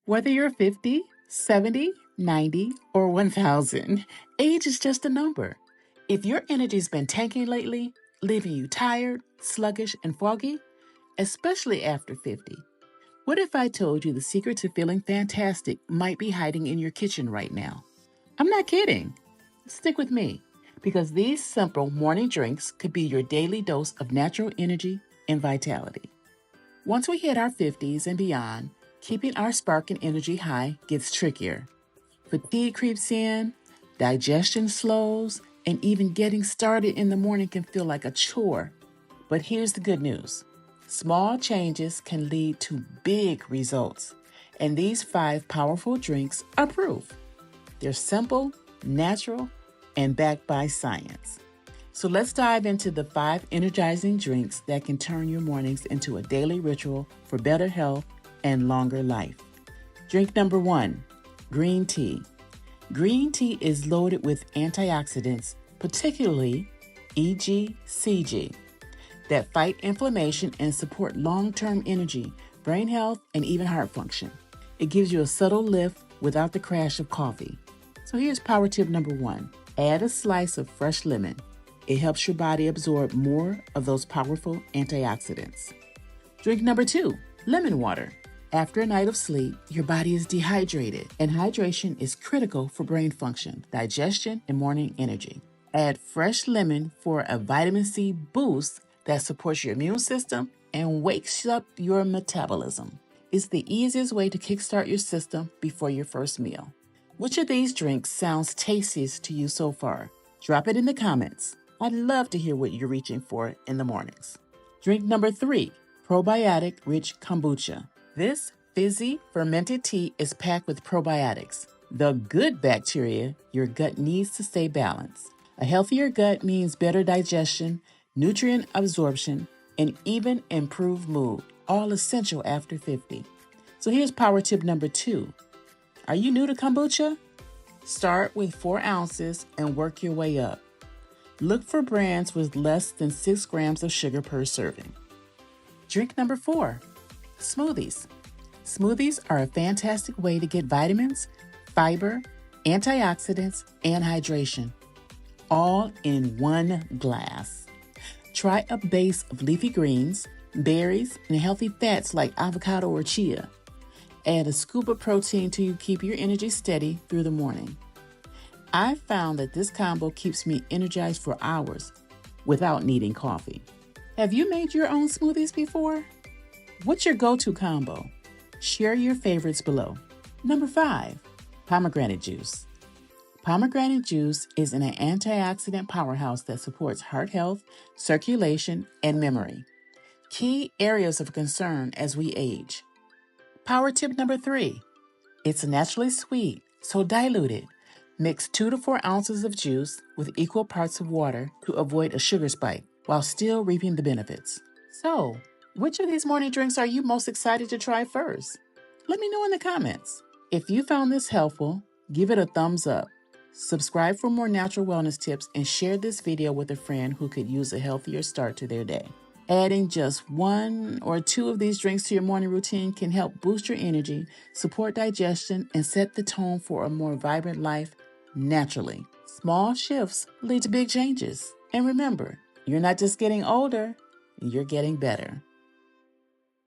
Whether you're 50, 70, 90, or 1000, age is just a number. If your energy's been tanking lately, leaving you tired, sluggish, and foggy, especially after 50, what if I told you the secret to feeling fantastic might be hiding in your kitchen right now? I'm not kidding. Stick with me, because these simple morning drinks could be your daily dose of natural energy and vitality. Once we hit our 50s and beyond, keeping our spark and energy high gets trickier. Fatigue creeps in, digestion slows, and even getting started in the morning can feel like a chore. But here's the good news. Small changes can lead to big results, and these 5 powerful drinks are proof. They're simple, natural, and backed by science. So let's dive into the 5 energizing drinks that can turn your mornings into a daily ritual for better health and longer life. Drink number 1, green tea. Green tea is loaded with antioxidants, particularly EGCG, that fight inflammation and support long-term energy, brain health, and even heart function. It gives you a subtle lift without the crash of coffee. So here's power tip number 1. Add a slice of fresh lemon. It helps your body absorb more of those powerful antioxidants. Drink number 2, lemon water. After a night of sleep, your body is dehydrated, and hydration is critical for brain function, digestion, and morning energy. Add fresh lemon for a vitamin C boost that supports your immune system and wakes up your metabolism. It's the easiest way to kickstart your system before your first meal. Which of these drinks sounds tastiest to you so far? Drop it in the comments. I'd love to hear what you're reaching for in the mornings. Drink number 3, probiotic-rich kombucha. This fizzy, fermented tea is packed with probiotics, the good bacteria your gut needs to stay balanced. A healthier gut means better digestion, nutrient absorption, and even improved mood, all essential after 50. So here's power tip number 2. Are you new to kombucha? Start with 4 ounces and work your way up. Look for brands with less than 6 grams of sugar per serving. Drink number 4, smoothies. Smoothies are a fantastic way to get vitamins, fiber, antioxidants, and hydration, all in one glass. Try a base of leafy greens, berries, and healthy fats like avocado or chia. Add a scoop of protein to keep your energy steady through the morning. I've found that this combo keeps me energized for hours without needing coffee. Have you made your own smoothies before? What's your go-to combo? Share your favorites below. Number 5, pomegranate juice. Pomegranate juice is an antioxidant powerhouse that supports heart health, circulation, and memory, key areas of concern as we age. Power tip number 3, it's naturally sweet, so dilute it. Mix 2 to 4 ounces of juice with equal parts of water to avoid a sugar spike while still reaping the benefits. So, which of these morning drinks are you most excited to try first? Let me know in the comments. If you found this helpful, give it a thumbs up. Subscribe for more natural wellness tips and share this video with a friend who could use a healthier start to their day. Adding just 1 or 2 of these drinks to your morning routine can help boost your energy, support digestion, and set the tone for a more vibrant life naturally. Small shifts lead to big changes. And remember, you're not just getting older, you're getting better.